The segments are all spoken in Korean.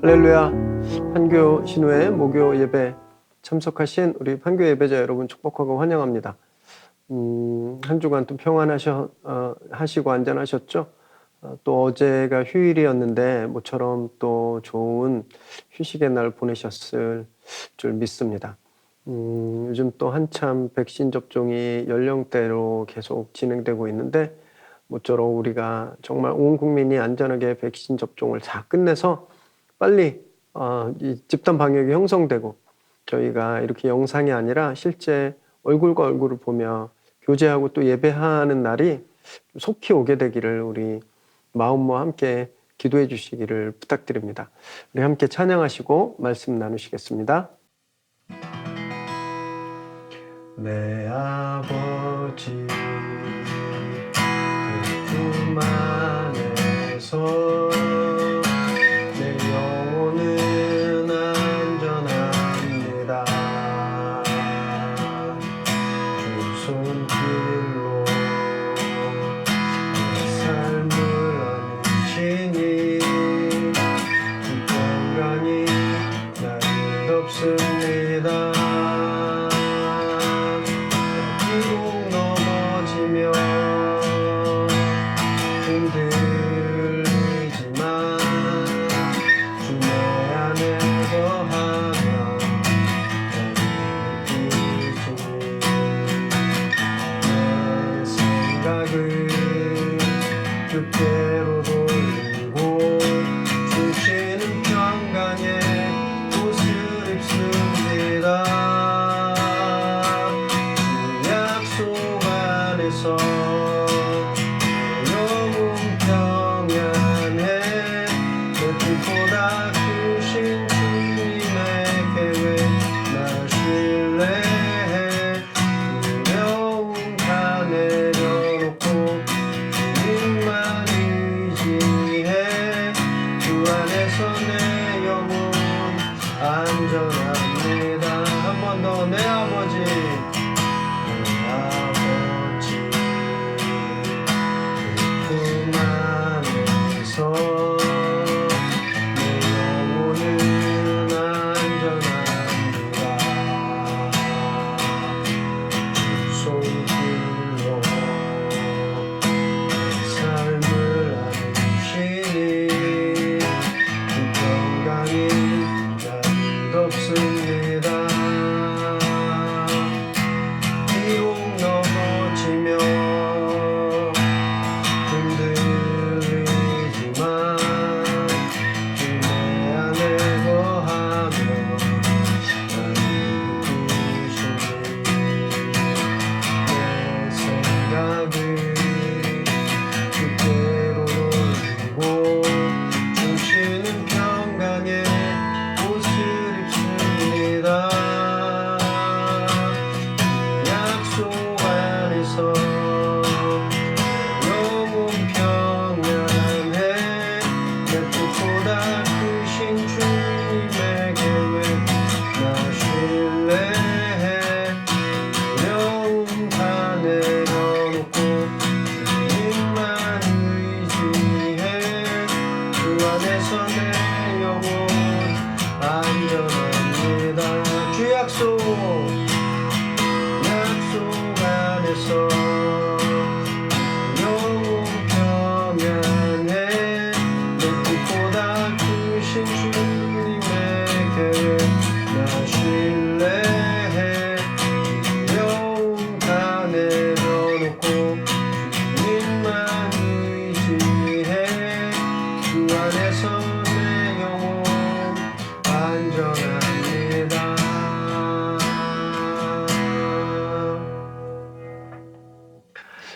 할렐루야. 판교 신우의 목요 예배 참석하신 우리 판교 예배자 여러분 축복하고 환영합니다. 한 주간 또 하시고 안전하셨죠? 또 어제가 휴일이었는데 모처럼 또 좋은 휴식의 날 보내셨을 줄 믿습니다. 요즘 또 한참 백신 접종이 연령대로 계속 진행되고 있는데 모쪼록 우리가 정말 온 국민이 안전하게 백신 접종을 다 끝내서 빨리 이 집단 방역이 형성되고 저희가 이렇게 영상이 아니라 실제 얼굴과 얼굴을 보며 교제하고 또 예배하는 날이 속히 오게 되기를 우리 마음과 함께 기도해 주시기를 부탁드립니다. 우리 함께 찬양하시고 말씀 나누시겠습니다. 내 아버지 그 품 안에서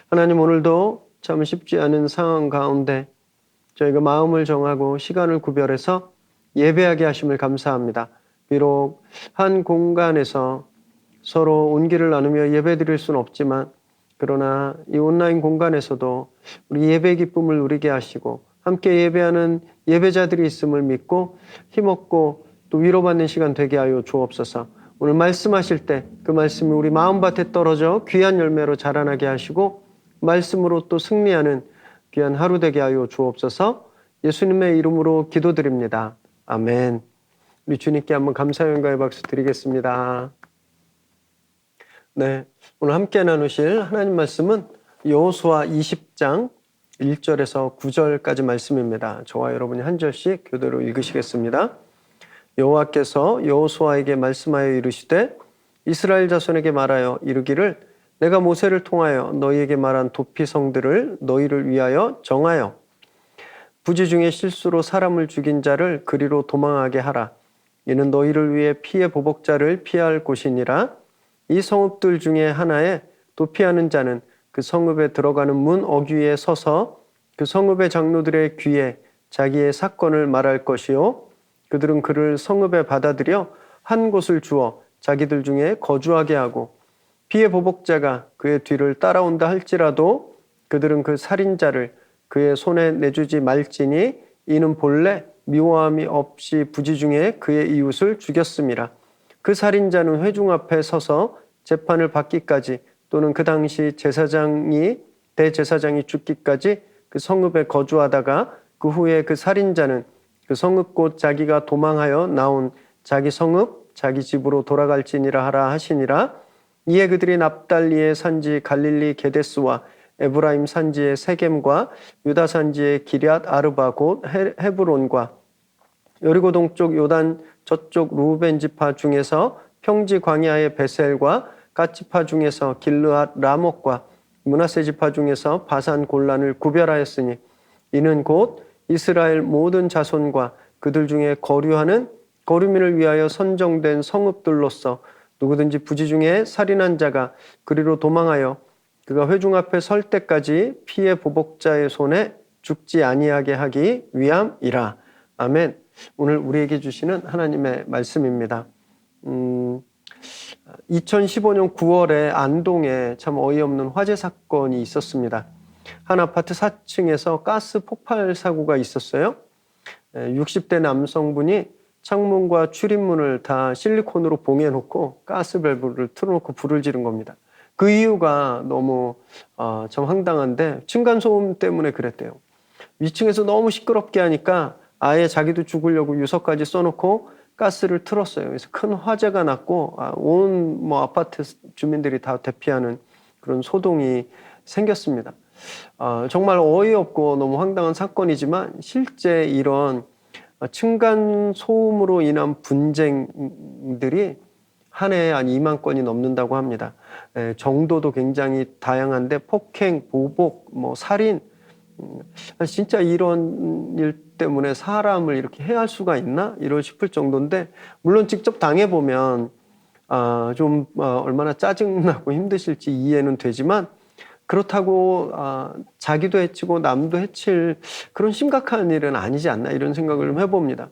하나님, 오늘도 참 쉽지 않은 상황 가운데 저희가 마음을 정하고 시간을 구별해서 예배하게 하심을 감사합니다. 비록 한 공간에서 서로 온기를 나누며 예배드릴 수는 없지만 그러나 이 온라인 공간에서도 우리 예배 기쁨을 누리게 하시고 함께 예배하는 예배자들이 있음을 믿고 힘없고 또 위로받는 시간 되게 하여 주옵소서. 오늘 말씀하실 때 그 말씀이 우리 마음밭에 떨어져 귀한 열매로 자라나게 하시고 말씀으로 또 승리하는 귀한 하루 되게 하여 주옵소서. 예수님의 이름으로 기도드립니다. 아멘. 우리 주님께 한번 감사의 영광의 박수 드리겠습니다. 네, 오늘 함께 나누실 하나님 말씀은 여호수아 20장 1절에서 9절까지 말씀입니다. 저와 여러분이 한 절씩 교대로 읽으시겠습니다. 여호와께서 여호수아에게 말씀하여 이르시되 이스라엘 자손에게 말하여 이르기를 내가 모세를 통하여 너희에게 말한 도피성들을 너희를 위하여 정하여 부지 중에 실수로 사람을 죽인 자를 그리로 도망하게 하라. 이는 너희를 위해 피해 보복자를 피할 곳이니라. 이 성읍들 중에 하나에 도피하는 자는 그 성읍에 들어가는 문 어귀에 서서 그 성읍의 장로들의 귀에 자기의 사건을 말할 것이요 그들은 그를 성읍에 받아들여 한 곳을 주어 자기들 중에 거주하게 하고 피해 보복자가 그의 뒤를 따라온다 할지라도 그들은 그 살인자를 그의 손에 내주지 말지니 이는 본래 미워함이 없이 부지 중에 그의 이웃을 죽였음이라. 그 살인자는 회중 앞에 서서 재판을 받기까지 또는 그 당시 대제사장이 죽기까지 그 성읍에 거주하다가 그 후에 그 살인자는 그 성읍 곧 자기가 도망하여 나온 자기 성읍 자기 집으로 돌아갈지니라 하라 하시니라. 이에 그들이 납달리의 산지 갈릴리 게데스와 에브라임 산지의 세겜과 유다 산지의 기럇 아르바 곧 헤브론과 여리고 동쪽 요단 저쪽 루벤 지파 중에서 평지 광야의 베셀과 갓 지파 중에서 길르앗 라목과 므낫세 지파 중에서 바산 골란을 구별하였으니 이는 곧 이스라엘 모든 자손과 그들 중에 거류민을 위하여 선정된 성읍들로서 누구든지 부지 중에 살인한 자가 그리로 도망하여 그가 회중 앞에 설 때까지 피해 보복자의 손에 죽지 아니하게 하기 위함이라. 아멘. 오늘 우리에게 주시는 하나님의 말씀입니다. 2015년 9월에 안동에 참 어이없는 화재 사건이 있었습니다. 한 아파트 4층에서 가스 폭발 사고가 있었어요. 60대 남성분이 창문과 출입문을 다 실리콘으로 봉해놓고 가스 밸브를 틀어놓고 불을 지른 겁니다. 그 이유가 너무 참 황당한데 층간소음 때문에 그랬대요. 위층에서 너무 시끄럽게 하니까 아예 자기도 죽으려고 유서까지 써놓고 가스를 틀었어요. 그래서 큰 화재가 났고 온 아파트 주민들이 다 대피하는 그런 소동이 생겼습니다. 정말 어이없고 너무 황당한 사건이지만 실제 이런 층간 소음으로 인한 분쟁들이 한 해에 한 2만 건이 넘는다고 합니다. 정도도 굉장히 다양한데 폭행, 보복, 살인, 진짜 이런 일 때문에 사람을 이렇게 해할 수가 있나? 이러 싶을 정도인데 물론 직접 당해보면 좀 얼마나 짜증나고 힘드실지 이해는 되지만 그렇다고 자기도 해치고 남도 해칠 그런 심각한 일은 아니지 않나 이런 생각을 좀 해봅니다.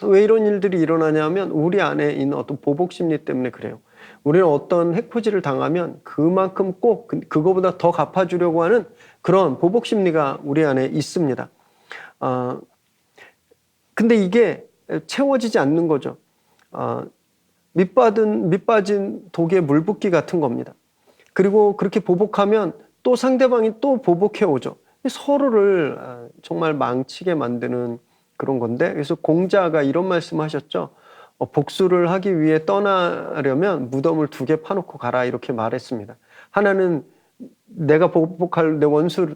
왜 이런 일들이 일어나냐면 우리 안에 있는 어떤 보복 심리 때문에 그래요. 우리는 어떤 해코지를 당하면 그만큼 꼭 그거보다 더 갚아주려고 하는 그런 보복 심리가 우리 안에 있습니다. 근데 이게 채워지지 않는 거죠. 밑빠진 독에 물 붓기 같은 겁니다. 그리고 그렇게 보복하면 또 상대방이 또 보복해 오죠. 서로를 정말 망치게 만드는 그런 건데, 그래서 공자가 이런 말씀하셨죠. 복수를 하기 위해 떠나려면 무덤을 2개 파놓고 가라 이렇게 말했습니다. 하나는 내가 보복할 내 원수를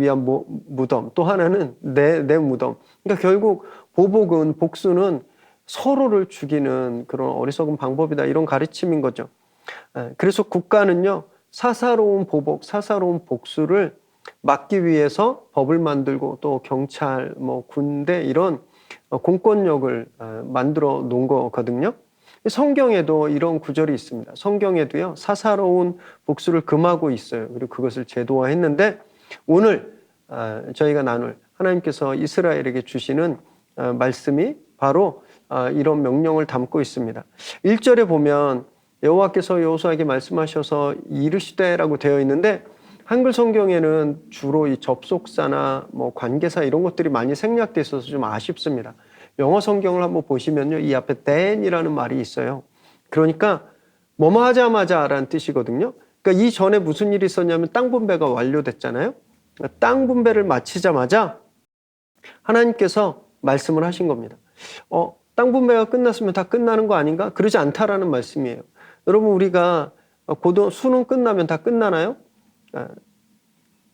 위한 무덤, 또 하나는 내 무덤. 그러니까 결국 복수는 서로를 죽이는 그런 어리석은 방법이다 이런 가르침인 거죠. 그래서 국가는요 사사로운 복수를 막기 위해서 법을 만들고 또 경찰, 군대 이런 공권력을 만들어 놓은 거거든요. 성경에도 이런 구절이 있습니다. 성경에도요 사사로운 복수를 금하고 있어요. 그리고 그것을 제도화했는데 오늘 저희가 나눌 하나님께서 이스라엘에게 주시는 말씀이 바로 이런 명령을 담고 있습니다. 1절에 보면 여호와께서 여호수아에게 말씀하셔서 이르시되라고 되어 있는데 한글 성경에는 주로 이 접속사나 관계사 이런 것들이 많이 생략돼 있어서 좀 아쉽습니다. 영어 성경을 한번 보시면요, 이 앞에 then이라는 말이 있어요. 그러니까 뭐뭐 하자마자라는 뜻이거든요. 그러니까 이 전에 무슨 일이 있었냐면 땅 분배가 완료됐잖아요. 땅 분배를 마치자마자 하나님께서 말씀을 하신 겁니다. 땅 분배가 끝났으면 다 끝나는 거 아닌가? 그러지 않다라는 말씀이에요. 여러분, 우리가 수능 끝나면 다 끝나나요?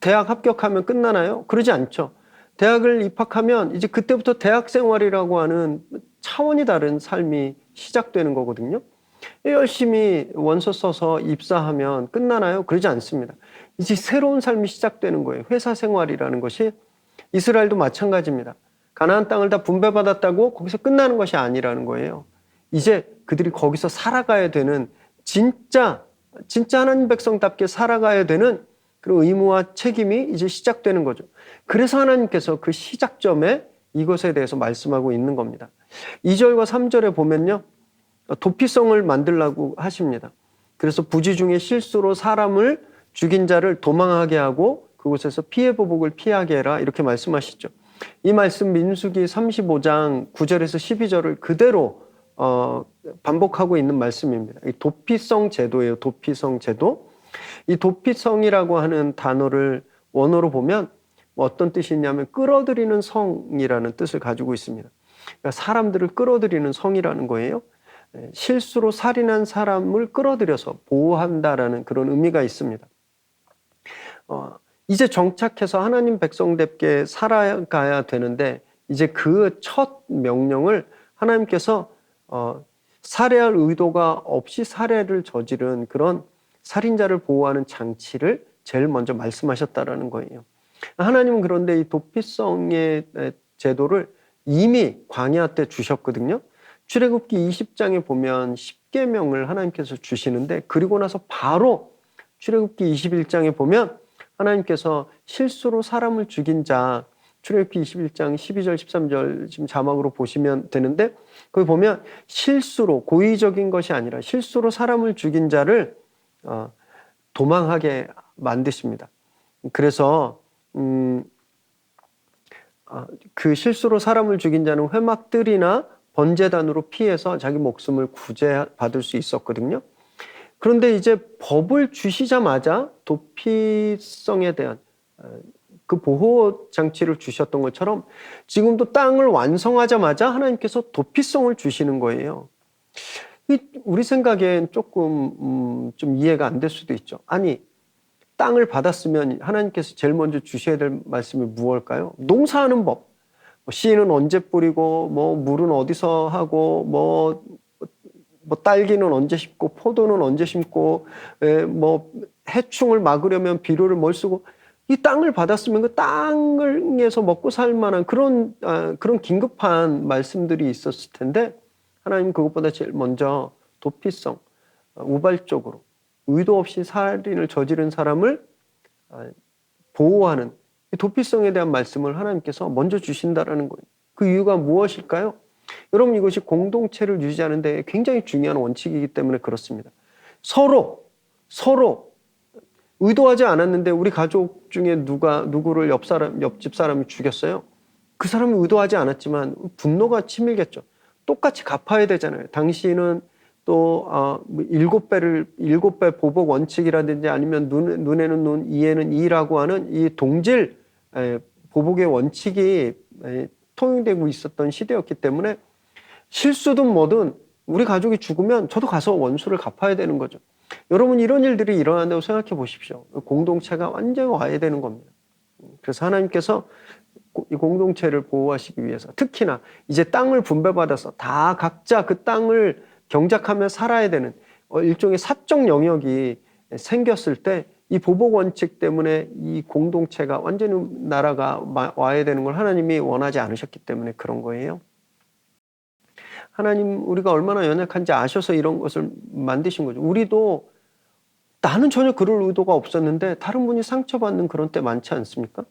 대학 합격하면 끝나나요? 그러지 않죠. 대학을 입학하면 이제 그때부터 대학 생활이라고 하는 차원이 다른 삶이 시작되는 거거든요. 열심히 원서 써서 입사하면 끝나나요? 그러지 않습니다. 이제 새로운 삶이 시작되는 거예요. 회사 생활이라는 것이. 이스라엘도 마찬가지입니다. 가나안 땅을 다 분배받았다고 거기서 끝나는 것이 아니라는 거예요. 이제 그들이 거기서 살아가야 되는 진짜 하나님 백성답게 살아가야 되는 그런 의무와 책임이 이제 시작되는 거죠. 그래서 하나님께서 그 시작점에 이것에 대해서 말씀하고 있는 겁니다. 2절과 3절에 보면요, 도피성을 만들라고 하십니다. 그래서 부지 중에 실수로 사람을 죽인 자를 도망하게 하고 그곳에서 피해 보복을 피하게 해라, 이렇게 말씀하시죠. 이 말씀 민수기 35장 9절에서 12절을 그대로 반복하고 있는 말씀입니다. 이 도피성 제도예요. 도피성 제도. 이 도피성이라고 하는 단어를 원어로 보면 어떤 뜻이 있냐면 끌어들이는 성이라는 뜻을 가지고 있습니다. 그러니까 사람들을 끌어들이는 성이라는 거예요. 실수로 살인한 사람을 끌어들여서 보호한다라는 그런 의미가 있습니다. 이제 정착해서 하나님 백성답게 살아가야 되는데 이제 그 첫 명령을 하나님께서 살해할 의도가 없이 살해를 저지른 그런 살인자를 보호하는 장치를 제일 먼저 말씀하셨다라는 거예요. 하나님은 그런데 이 도피성의 제도를 이미 광야 때 주셨거든요. 출애굽기 20장에 보면 10계명을 하나님께서 주시는데, 그리고 나서 바로 출애굽기 21장에 보면 하나님께서 실수로 사람을 죽인 자, 출애굽기 21장 12절 13절 지금 자막으로 보시면 되는데, 거기 보면 실수로, 고의적인 것이 아니라 실수로 사람을 죽인 자를 도망하게 만드십니다. 그래서 그 실수로 사람을 죽인 자는 회막들이나 번제단으로 피해서 자기 목숨을 구제받을 수 있었거든요. 그런데 이제 법을 주시자마자 도피성에 대한 그 보호 장치를 주셨던 것처럼 지금도 땅을 완성하자마자 하나님께서 도피성을 주시는 거예요. 우리 생각엔 조금 좀 이해가 안 될 수도 있죠. 아니, 땅을 받았으면 하나님께서 제일 먼저 주셔야 될 말씀이 무엇일까요? 농사하는 법. 씨는 언제 뿌리고, 물은 어디서 하고, 딸기는 언제 심고, 포도는 언제 심고, 해충을 막으려면 비료를 뭘 쓰고, 이 땅을 받았으면 그 땅에서 먹고 살 만한 그런 긴급한 말씀들이 있었을 텐데, 하나님 그것보다 제일 먼저 도피성, 우발적으로 의도 없이 살인을 저지른 사람을 보호하는 도피성에 대한 말씀을 하나님께서 먼저 주신다라는 거예요. 그 이유가 무엇일까요? 여러분, 이것이 공동체를 유지하는 데 굉장히 중요한 원칙이기 때문에 그렇습니다. 서로 의도하지 않았는데 우리 가족 중에 누구를 옆집 사람이 죽였어요. 그 사람이 의도하지 않았지만 분노가 치밀겠죠. 똑같이 갚아야 되잖아요. 당신은 또 7배 보복 원칙이라든지 아니면 눈에는 눈, 이에는 이라고 하는 이 동질 보복의 원칙이 통용되고 있었던 시대였기 때문에 실수든 뭐든 우리 가족이 죽으면 저도 가서 원수를 갚아야 되는 거죠. 여러분, 이런 일들이 일어난다고 생각해 보십시오. 공동체가 완전히 와야 되는 겁니다. 그래서 하나님께서 이 공동체를 보호하시기 위해서, 특히나 이제 땅을 분배받아서 다 각자 그 땅을 경작하며 살아야 되는 일종의 사적 영역이 생겼을 때 이 보복 원칙 때문에 이 공동체가 완전히 나라가 와야 되는 걸 하나님이 원하지 않으셨기 때문에 그런 거예요. 하나님, 우리가 얼마나 연약한지 아셔서 이런 것을 만드신 거죠. 우리도 나는 전혀 그럴 의도가 없었는데 다른 분이 상처받는 그런 때 많지 않습니까?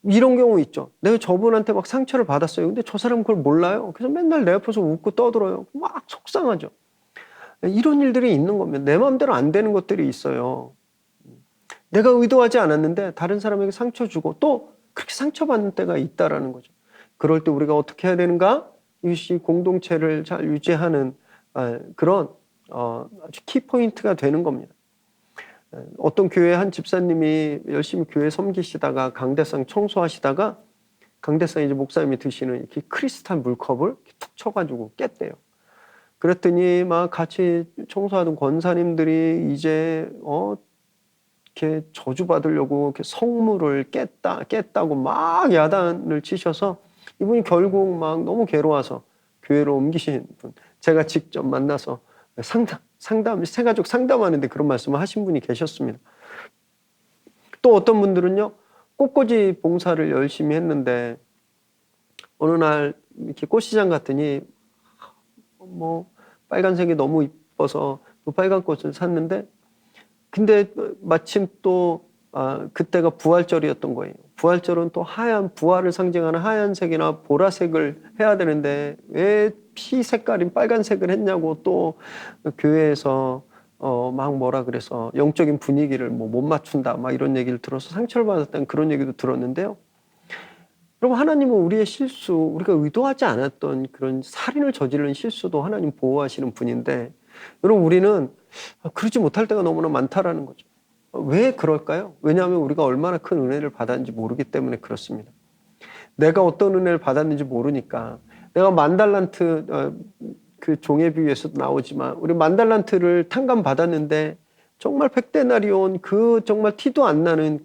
이런 경우 있죠. 내가 저분한테 막 상처를 받았어요. 근데 저 사람은 그걸 몰라요. 그래서 맨날 내 옆에서 웃고 떠들어요. 막 속상하죠. 이런 일들이 있는 겁니다. 내 마음대로 안 되는 것들이 있어요. 내가 의도하지 않았는데 다른 사람에게 상처 주고 또 그렇게 상처받는 때가 있다라는 거죠. 그럴 때 우리가 어떻게 해야 되는가? 이것이 공동체를 잘 유지하는 그런 아주 키포인트가 되는 겁니다. 어떤 교회 한 집사님이 열심히 교회 섬기시다가 강대상 청소하시다가 강대상 이제 목사님이 드시는 이렇게 크리스탈 물컵을 이렇게 툭 쳐가지고 깼대요. 그랬더니 막 같이 청소하던 권사님들이 이제 이렇게 저주받으려고 이렇게 성물을 깼다고 막 야단을 치셔서 이분이 결국 막 너무 괴로워서 교회로 옮기신 분, 제가 직접 만나서 세가족 상담하는데 그런 말씀을 하신 분이 계셨습니다. 또 어떤 분들은요, 꽃꽂이 봉사를 열심히 했는데 어느 날 이렇게 꽃시장 갔더니 뭐 빨간색이 너무 이뻐서 또 빨간 꽃을 샀는데, 근데 마침 또 그때가 부활절이었던 거예요. 부활절은 또 부활을 상징하는 하얀색이나 보라색을 해야 되는데 왜 피 색깔인 빨간색을 했냐고 또 교회에서 막 뭐라 그래서 영적인 분위기를 못 맞춘다 막 이런 얘기를 들어서 상처를 받았다는 그런 얘기도 들었는데요. 여러분, 하나님은 우리의 실수, 우리가 의도하지 않았던 그런 살인을 저지른 실수도 하나님 보호하시는 분인데, 여러분, 우리는 그러지 못할 때가 너무나 많다라는 거죠. 왜 그럴까요? 왜냐하면 우리가 얼마나 큰 은혜를 받았는지 모르기 때문에 그렇습니다. 내가 어떤 은혜를 받았는지 모르니까. 내가 만달란트, 그 종의 비유에서도 나오지만 우리 만달란트를 탕감받았는데 정말 백데나리온 그 정말 티도 안 나는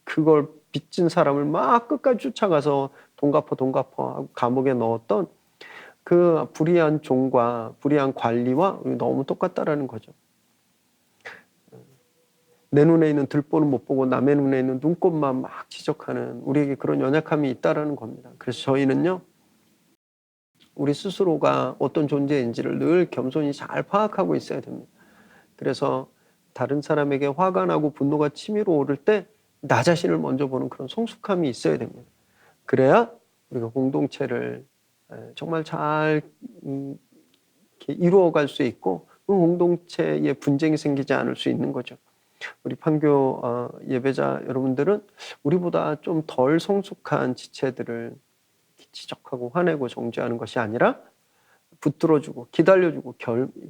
그걸 빚진 사람을 막 끝까지 쫓아가서 돈 갚아 하고 감옥에 넣었던 그 불의한 종과 불의한 관리와 너무 똑같다라는 거죠. 내 눈에 있는 들보는 못 보고 남의 눈에 있는 눈꽃만 막 지적하는 우리에게 그런 연약함이 있다라는 겁니다. 그래서 저희는요, 우리 스스로가 어떤 존재인지를 늘 겸손히 잘 파악하고 있어야 됩니다. 그래서 다른 사람에게 화가 나고 분노가 치밀어 오를 때 나 자신을 먼저 보는 그런 성숙함이 있어야 됩니다. 그래야 우리가 공동체를 정말 잘 이루어갈 수 있고 그 공동체에 분쟁이 생기지 않을 수 있는 거죠. 우리 판교 예배자 여러분들은 우리보다 좀 덜 성숙한 지체들을 지적하고 화내고 정죄하는 것이 아니라 붙들어주고 기다려주고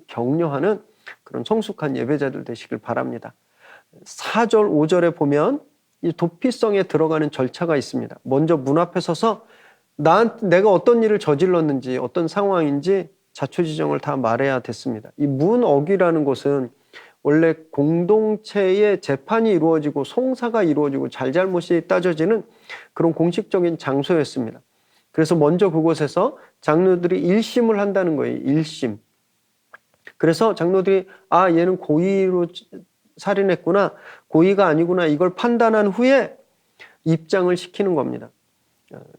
격려하는 그런 성숙한 예배자들 되시길 바랍니다. 4절, 5절에 보면 이 도피성에 들어가는 절차가 있습니다. 먼저 문 앞에 서서 내가 어떤 일을 저질렀는지 어떤 상황인지 자초지정을 다 말해야 됐습니다. 이 문 어귀라는 것은 원래 공동체의 재판이 이루어지고 송사가 이루어지고 잘잘못이 따져지는 그런 공식적인 장소였습니다. 그래서 먼저 그곳에서 장로들이 1심을 한다는 거예요. 1심. 그래서 장로들이 얘는 고의로 살인했구나, 고의가 아니구나, 이걸 판단한 후에 입장을 시키는 겁니다.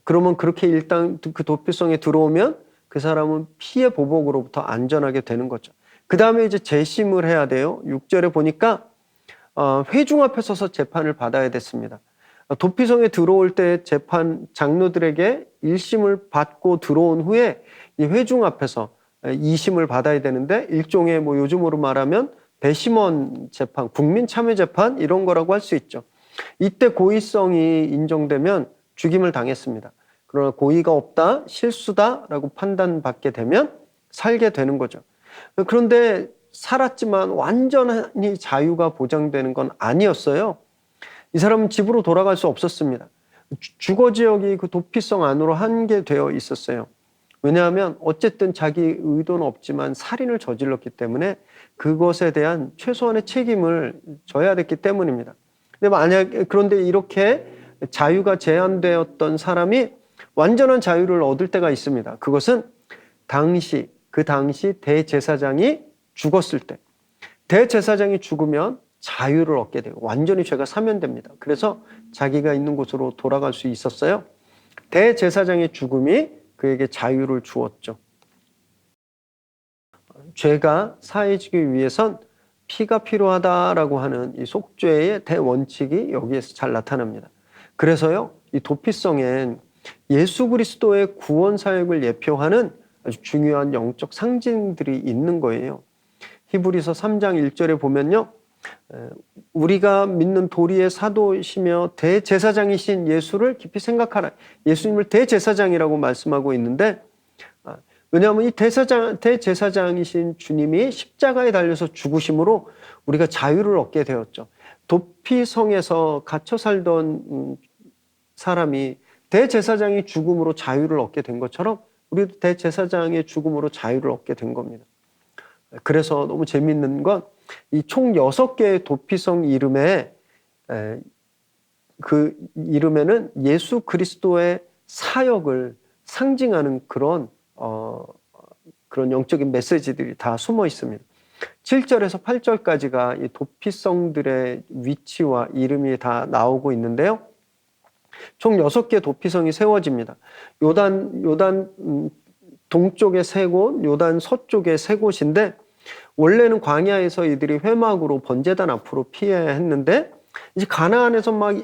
그러면 그렇게 일단 그 도피성에 들어오면 그 사람은 피해 보복으로부터 안전하게 되는 거죠. 그 다음에 이제 재심을 해야 돼요. 6절에 보니까 회중 앞에 서서 재판을 받아야 됐습니다. 도피성에 들어올 때 장로들에게 1심을 받고 들어온 후에 이 회중 앞에서 2심을 받아야 되는데 일종의 요즘으로 말하면 배심원 재판, 국민참여재판 이런 거라고 할 수 있죠. 이때 고의성이 인정되면 죽임을 당했습니다. 그러나 고의가 없다, 실수다라고 판단받게 되면 살게 되는 거죠. 그런데 살았지만 완전히 자유가 보장되는 건 아니었어요. 이 사람은 집으로 돌아갈 수 없었습니다. 주거 지역이 그 도피성 안으로 한계되어 있었어요. 왜냐하면 어쨌든 자기 의도는 없지만 살인을 저질렀기 때문에 그것에 대한 최소한의 책임을 져야 됐기 때문입니다. 그런데 이렇게 자유가 제한되었던 사람이 완전한 자유를 얻을 때가 있습니다. 그것은 그 당시 대제사장이 죽었을 때, 대제사장이 죽으면 자유를 얻게 돼요. 완전히 죄가 사면됩니다. 그래서 자기가 있는 곳으로 돌아갈 수 있었어요. 대제사장의 죽음이 그에게 자유를 주었죠. 죄가 사해지기 위해선 피가 필요하다라고 하는 이 속죄의 대원칙이 여기에서 잘 나타납니다. 그래서요, 이 도피성엔 예수 그리스도의 구원 사역을 예표하는 아주 중요한 영적 상징들이 있는 거예요. 히브리서 3장 1절에 보면요, 우리가 믿는 도리의 사도시며 대제사장이신 예수를 깊이 생각하라. 예수님을 대제사장이라고 말씀하고 있는데, 왜냐하면 이 대제사장이신 주님이 십자가에 달려서 죽으심으로 우리가 자유를 얻게 되었죠. 도피성에서 갇혀 살던 사람이 대제사장이 죽음으로 자유를 얻게 된 것처럼 우리도 대제사장의 죽음으로 자유를 얻게 된 겁니다. 그래서 너무 재미있는 건 이 총 6개의 도피성 이름에 그 이름에는 예수 그리스도의 사역을 상징하는 그런 영적인 메시지들이 다 숨어 있습니다. 7절에서 8절까지가 이 도피성들의 위치와 이름이 다 나오고 있는데요. 총 6개 도피성이 세워집니다. 요단 동쪽에 3곳, 요단 서쪽에 3곳인데 원래는 광야에서 이들이 회막으로 번제단 앞으로 피해야 했는데 이제 가나안에서 막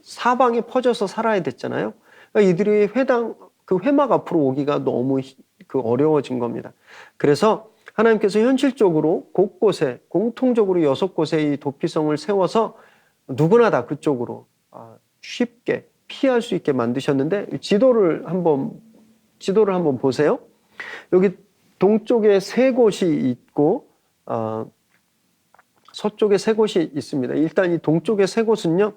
사방에 퍼져서 살아야 됐잖아요. 그러니까 이들이 그 회막 앞으로 오기가 너무 어려워진 겁니다. 그래서 하나님께서 현실적으로 곳곳에 공통적으로 6곳의 이 도피성을 세워서 누구나 다 그쪽으로 쉽게 피할 수 있게 만드셨는데 지도를 한번 보세요. 여기 동쪽에 3곳이 있고 서쪽에 3곳이 있습니다. 일단 이 동쪽에 3곳은요.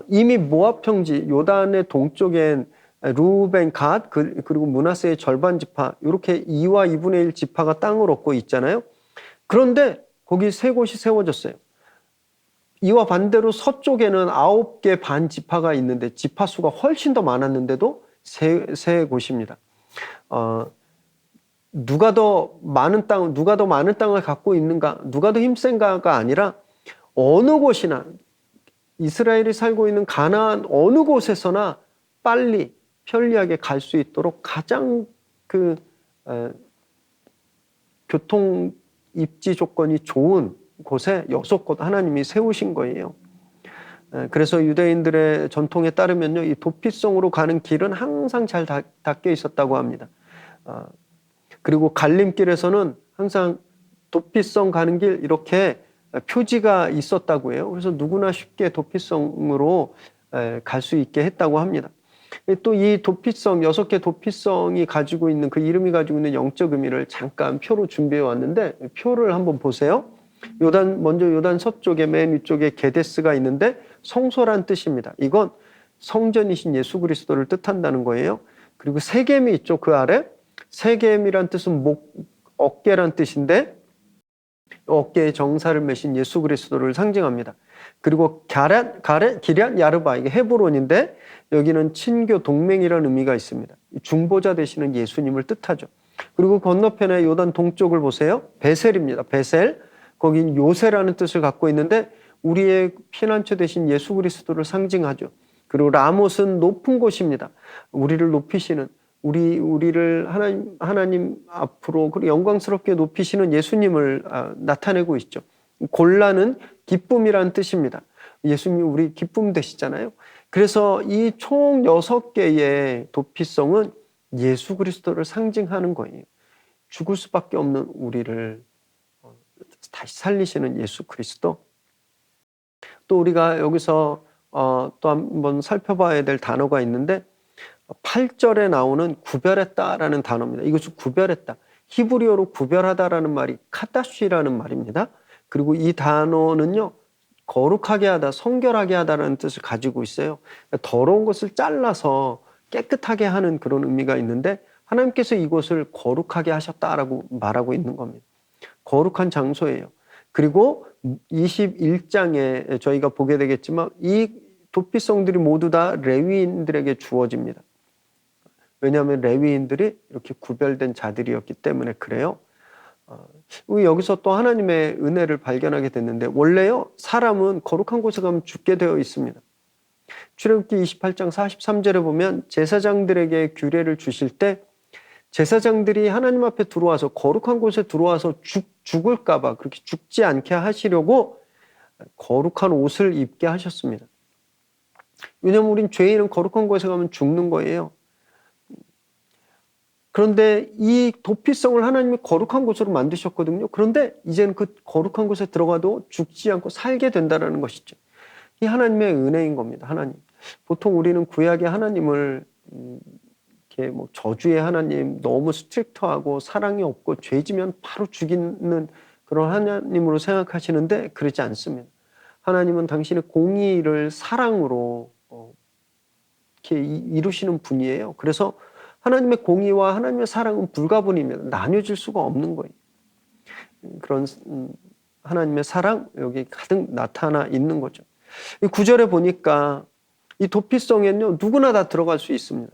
이미 모압 평지 요단의 동쪽엔 루벤, 갓 그리고 므낫세의 절반 지파 이렇게 2와 2분의 1 지파가 땅을 얻고 있잖아요. 그런데 거기 3곳이 세워졌어요. 이와 반대로 서쪽에는 9개 반 지파가 있는데 지파 수가 훨씬 더 많았는데도 세 곳입니다. 누가 더 많은 땅을 갖고 있는가, 누가 더 힘센가가 아니라 어느 곳이나 이스라엘이 살고 있는 가나안 어느 곳에서나 빨리 편리하게 갈 수 있도록 가장 교통 입지 조건이 좋은 곳에 6곳 하나님이 세우신 거예요. 그래서 유대인들의 전통에 따르면요, 이 도피성으로 가는 길은 항상 잘 닦여 있었다고 합니다. 그리고 갈림길에서는 항상 도피성 가는 길 이렇게 표지가 있었다고 해요. 그래서 누구나 쉽게 도피성으로 갈 수 있게 했다고 합니다. 또 이 도피성, 6개 도피성이 가지고 있는 그 이름이 가지고 있는 영적 의미를 잠깐 표로 준비해 왔는데 표를 한번 보세요. 먼저 요단 서쪽에 맨 위쪽에 게데스가 있는데 성소란 뜻입니다. 이건 성전이신 예수 그리스도를 뜻한다는 거예요. 그리고 세겜이 있죠. 그 아래 세겜이란 뜻은 어깨란 뜻인데 어깨에 정사를 메신 예수 그리스도를 상징합니다. 그리고 기럇 야르바, 이게 헤브론인데 여기는 친교 동맹이라는 의미가 있습니다. 중보자 되시는 예수님을 뜻하죠. 그리고 건너편에 요단 동쪽을 보세요. 베셀입니다. 베셀. 거긴 요새라는 뜻을 갖고 있는데 우리의 피난처 되신 예수 그리스도를 상징하죠. 그리고 라못은 높은 곳입니다. 우리를 높이시는, 우리를 하나님 앞으로 영광스럽게 높이시는 예수님을 나타내고 있죠. 골라는 기쁨이라는 뜻입니다. 예수님이 우리 기쁨 되시잖아요. 그래서 이 총 6개의 도피성은 예수 그리스도를 상징하는 거예요. 죽을 수밖에 없는 우리를 다시 살리시는 예수 그리스도. 또 우리가 여기서 또 한번 살펴봐야 될 단어가 있는데 8절에 나오는 구별했다라는 단어입니다. 이것이 구별했다. 히브리어로 구별하다라는 말이 카다쉬라는 말입니다. 그리고 이 단어는요, 거룩하게 하다, 성결하게 하다라는 뜻을 가지고 있어요. 더러운 것을 잘라서 깨끗하게 하는 그런 의미가 있는데 하나님께서 이곳을 거룩하게 하셨다라고 말하고 있는 겁니다. 거룩한 장소예요. 그리고 21장에 저희가 보게 되겠지만 이 도피성들이 모두 다 레위인들에게 주어집니다. 왜냐하면 레위인들이 이렇게 구별된 자들이었기 때문에 그래요. 여기서 또 하나님의 은혜를 발견하게 됐는데 원래요, 사람은 거룩한 곳에 가면 죽게 되어 있습니다. 출애굽기 28장 43절에 보면 제사장들에게 규례를 주실 때 제사장들이 하나님 앞에 들어와서 거룩한 곳에 들어와서 죽을까 봐 그렇게 죽지 않게 하시려고 거룩한 옷을 입게 하셨습니다. 왜냐하면 우린 죄인은 거룩한 곳에 가면 죽는 거예요. 그런데 이 도피성을 하나님이 거룩한 곳으로 만드셨거든요. 그런데 이제는 그 거룩한 곳에 들어가도 죽지 않고 살게 된다는 것이죠. 이 하나님의 은혜인 겁니다. 하나님. 보통 우리는 구약의 하나님을 이렇게 저주의 하나님, 너무 스트릭트하고 사랑이 없고 죄지면 바로 죽이는 그런 하나님으로 생각하시는데 그렇지 않습니다. 하나님은 당신의 공의를 사랑으로 이렇게 이루시는 분이에요. 그래서 하나님의 공의와 하나님의 사랑은 불가분입니다. 나뉘어질 수가 없는 거예요. 그런 하나님의 사랑 여기 가득 나타나 있는 거죠. 이 9절에 보니까 이 도피성에는요 누구나 다 들어갈 수 있습니다.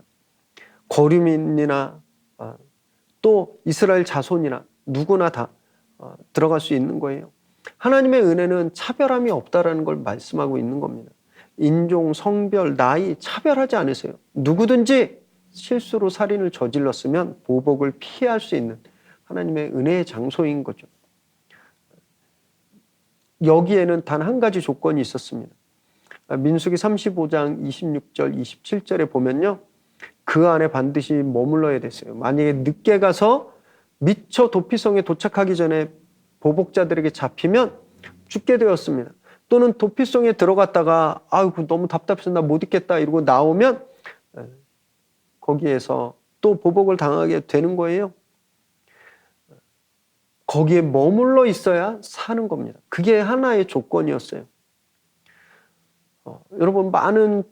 거류민이나 또 이스라엘 자손이나 누구나 다 들어갈 수 있는 거예요. 하나님의 은혜는 차별함이 없다라는 걸 말씀하고 있는 겁니다. 인종, 성별, 나이 차별하지 않으세요. 누구든지 실수로 살인을 저질렀으면 보복을 피할 수 있는 하나님의 은혜의 장소인 거죠. 여기에는 단 한 가지 조건이 있었습니다. 민수기 35장 26절, 27절에 보면요. 그 안에 반드시 머물러야 됐어요. 만약에 늦게 가서 미처 도피성에 도착하기 전에 보복자들에게 잡히면 죽게 되었습니다. 또는 도피성에 들어갔다가 아이고 너무 답답해서 나 못 있겠다 이러고 나오면 거기에서 또 보복을 당하게 되는 거예요. 거기에 머물러 있어야 사는 겁니다. 그게 하나의 조건이었어요. 여러분 많은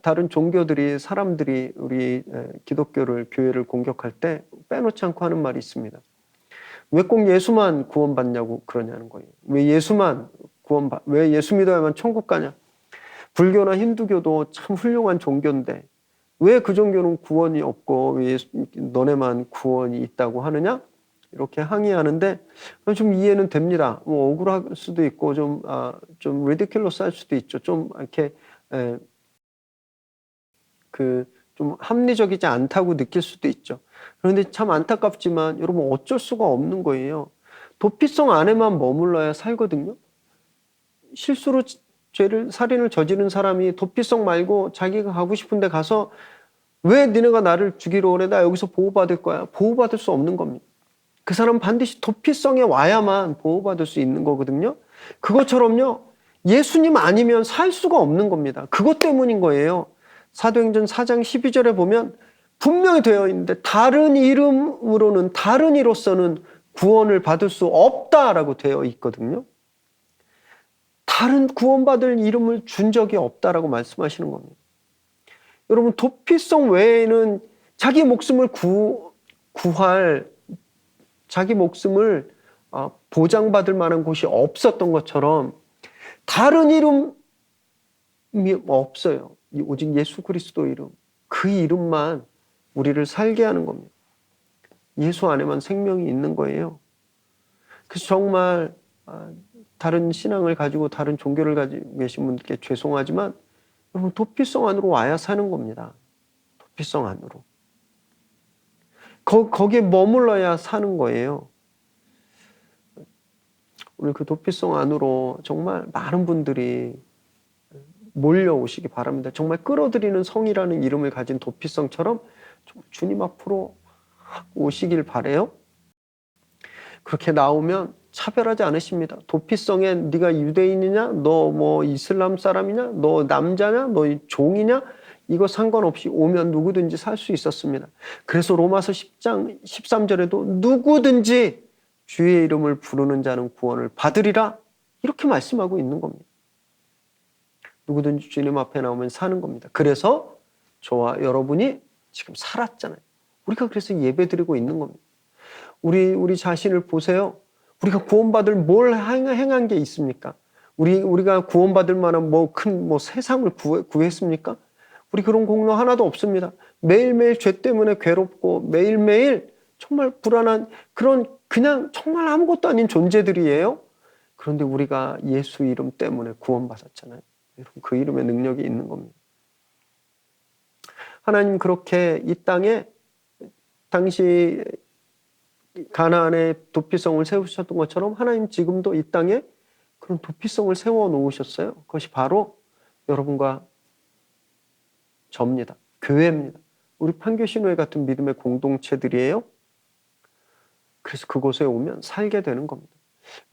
다른 종교들이 사람들이 우리 기독교를 교회를 공격할 때 빼놓지 않고 하는 말이 있습니다. 왜 꼭 예수만 구원받냐고 그러냐는 거예요. 왜 예수 믿어야만 천국 가냐? 불교나 힌두교도 참 훌륭한 종교인데 왜 그 종교는 구원이 없고 왜 너네만 구원이 있다고 하느냐? 이렇게 항의하는데 좀 이해는 됩니다. 뭐 억울할 수도 있고 좀 리디큘러스할 수도 있죠. 좀 이렇게 좀 합리적이지 않다고 느낄 수도 있죠. 그런데 참 안타깝지만 여러분 어쩔 수가 없는 거예요. 도피성 안에만 머물러야 살거든요. 실수로 살인을 저지른 사람이 도피성 말고 자기가 가고 싶은 데 가서 왜 니네가 나를 죽이러 오래? 나 여기서 보호받을 거야. 보호받을 수 없는 겁니다. 그 사람은 반드시 도피성에 와야만 보호받을 수 있는 거거든요. 그것처럼요. 예수님 아니면 살 수가 없는 겁니다. 그것 때문인 거예요. 사도행전 4장 12절에 보면 분명히 되어 있는데 다른 이로서는 구원을 받을 수 없다라고 되어 있거든요. 다른 구원받을 이름을 준 적이 없다라고 말씀하시는 겁니다. 여러분 도피성 외에는 자기 목숨을 자기 목숨을 보장받을 만한 곳이 없었던 것처럼 다른 이름이 없어요. 오직 예수 그리스도 이름, 그 이름만 우리를 살게 하는 겁니다. 예수 안에만 생명이 있는 거예요. 그래서 정말 다른 신앙을 가지고 다른 종교를 가지고 계신 분들께 죄송하지만 여러분 도피성 안으로 와야 사는 겁니다. 도피성 안으로. 거기에 머물러야 사는 거예요. 오늘 그 도피성 안으로 정말 많은 분들이 몰려오시기 바랍니다. 정말 끌어들이는 성이라는 이름을 가진 도피성처럼 주님 앞으로 오시길 바래요. 그렇게 나오면 차별하지 않으십니다. 도피성에 네가 유대인이냐, 너 뭐 이슬람 사람이냐, 너 남자냐, 너 종이냐, 이거 상관없이 오면 누구든지 살 수 있었습니다. 그래서 로마서 10장 13절에도 누구든지 주의 이름을 부르는 자는 구원을 받으리라 이렇게 말씀하고 있는 겁니다. 누구든지 주님 앞에 나오면 사는 겁니다. 그래서 저와 여러분이 지금 살았잖아요. 우리가 그래서 예배드리고 있는 겁니다. 우리 자신을 보세요. 우리가 구원받을 뭘 행한 게 있습니까? 우리가 구원받을 만한 큰 세상을 구했습니까? 우리 그런 공로 하나도 없습니다. 매일매일 죄 때문에 괴롭고 매일매일 정말 불안한 그냥 정말 아무것도 아닌 존재들이에요. 그런데 우리가 예수 이름 때문에 구원받았잖아요. 여러분 그 이름의 능력이 있는 겁니다. 하나님 그렇게 이 땅에 당시 가나안에 도피성을 세우셨던 것처럼 하나님 지금도 이 땅에 그런 도피성을 세워 놓으셨어요. 그것이 바로 여러분과 저입니다. 교회입니다. 우리 판교신호회 같은 믿음의 공동체들이에요. 그래서 그곳에 오면 살게 되는 겁니다.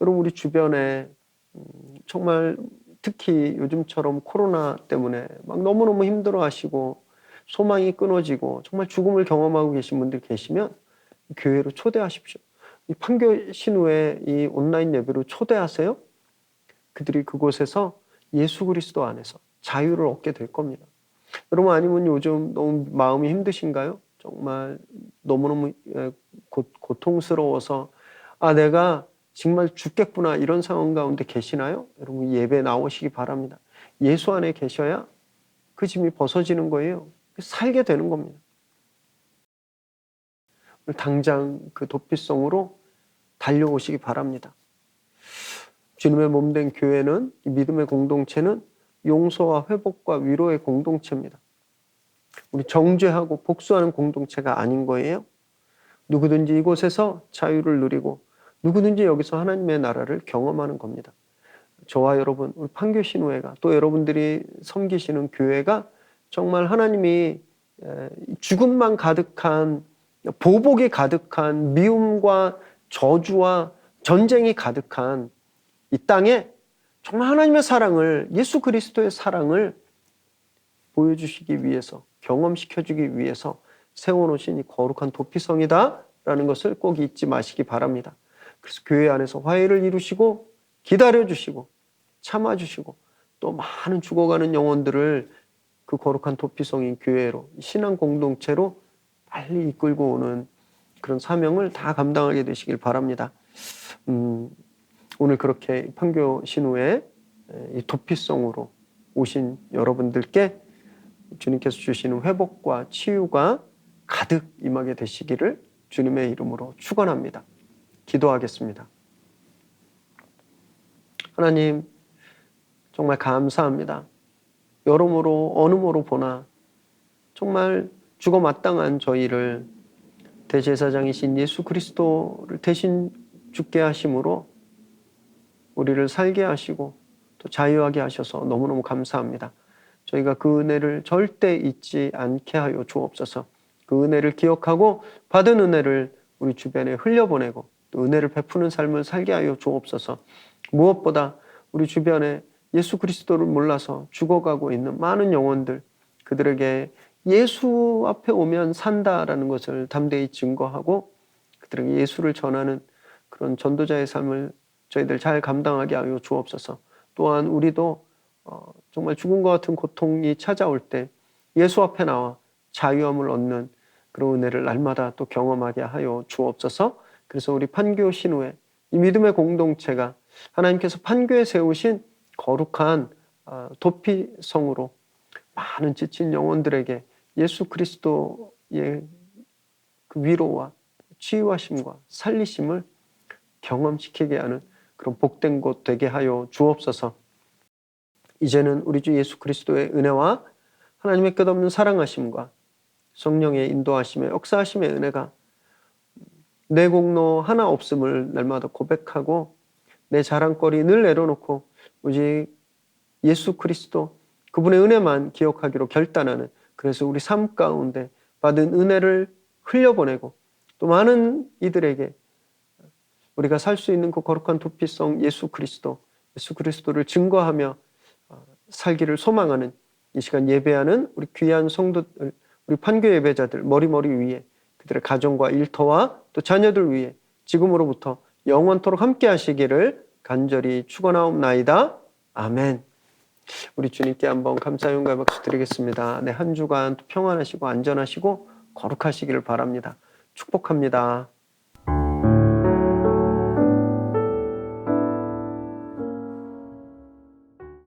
여러분 우리 주변에 정말 특히 요즘처럼 코로나 때문에 막 너무너무 힘들어하시고 소망이 끊어지고 정말 죽음을 경험하고 계신 분들 계시면 교회로 초대하십시오. 이 판교신호회 이 온라인 예배로 초대하세요. 그들이 그곳에서 예수 그리스도 안에서 자유를 얻게 될 겁니다. 여러분 아니면 요즘 너무 마음이 힘드신가요? 정말 너무너무 고통스러워서 내가 정말 죽겠구나 이런 상황 가운데 계시나요? 여러분 예배 나오시기 바랍니다. 예수 안에 계셔야 그 짐이 벗어지는 거예요. 살게 되는 겁니다. 당장 그 도피성으로 달려오시기 바랍니다. 주님의 몸된 교회는, 믿음의 공동체는 용서와 회복과 위로의 공동체입니다. 우리 정죄하고 복수하는 공동체가 아닌 거예요. 누구든지 이곳에서 자유를 누리고 누구든지 여기서 하나님의 나라를 경험하는 겁니다. 저와 여러분, 우리 판교신우회가 또 여러분들이 섬기시는 교회가 정말 하나님이 죽음만 가득한, 보복이 가득한, 미움과 저주와 전쟁이 가득한 이 땅에 정말 하나님의 사랑을, 예수 그리스도의 사랑을 보여주시기 위해서, 경험시켜주기 위해서 세워놓으신 이 거룩한 도피성이다라는 것을 꼭 잊지 마시기 바랍니다. 그래서 교회 안에서 화해를 이루시고 기다려주시고 참아주시고 또 많은 죽어가는 영혼들을 그 거룩한 도피성인 교회로, 신앙 공동체로 빨리 이끌고 오는 그런 사명을 다 감당하게 되시길 바랍니다. 오늘 그렇게 판교 신우의 이 도피성으로 오신 여러분들께 주님께서 주시는 회복과 치유가 가득 임하게 되시기를 주님의 이름으로 축원합니다. 기도하겠습니다. 하나님 정말 감사합니다. 여러모로 어느 모로 보나 정말 죽어 마땅한 저희를 대제사장이신 예수 그리스도를 대신 죽게 하심으로 우리를 살게 하시고 또 자유하게 하셔서 너무너무 감사합니다. 저희가 그 은혜를 절대 잊지 않게 하여 주옵소서. 그 은혜를 기억하고 받은 은혜를 우리 주변에 흘려보내고 또 은혜를 베푸는 삶을 살게 하여 주옵소서. 무엇보다 우리 주변에 예수 그리스도를 몰라서 죽어가고 있는 많은 영혼들, 그들에게 예수 앞에 오면 산다라는 것을 담대히 증거하고 그들에게 예수를 전하는 그런 전도자의 삶을 저희들 잘 감당하게 하여 주옵소서. 또한 우리도 정말 죽음과 같은 고통이 찾아올 때 예수 앞에 나와 자유함을 얻는 그런 은혜를 날마다 또 경험하게 하여 주옵소서. 그래서 우리 판교 신우회 이 믿음의 공동체가 하나님께서 판교에 세우신 거룩한 도피성으로 많은 지친 영혼들에게 예수 그리스도의 그 위로와 치유하심과 살리심을 경험시키게 하는 그런 복된 곳 되게 하여 주옵소서. 이제는 우리 주 예수 그리스도의 은혜와 하나님의 끝없는 사랑하심과 성령의 인도하심의 역사하심의 은혜가 내 공로 하나 없음을 날마다 고백하고 내 자랑거리 늘 내려놓고 오직 예수 그리스도 그분의 은혜만 기억하기로 결단하는, 그래서 우리 삶 가운데 받은 은혜를 흘려보내고 또 많은 이들에게 우리가 살 수 있는 그 거룩한 도피성 예수 그리스도를 증거하며 살기를 소망하는 이 시간 예배하는 우리 귀한 성도들, 우리 판교 예배자들 머리머리 위에 그들의 가정과 일터와 또 자녀들 위해 지금으로부터 영원토록 함께 하시기를 간절히 축원하옵나이다. 아멘. 우리 주님께 한번 감사 영광 박수 드리겠습니다. 네, 한 주간 평안하시고 안전하시고 거룩하시기를 바랍니다. 축복합니다.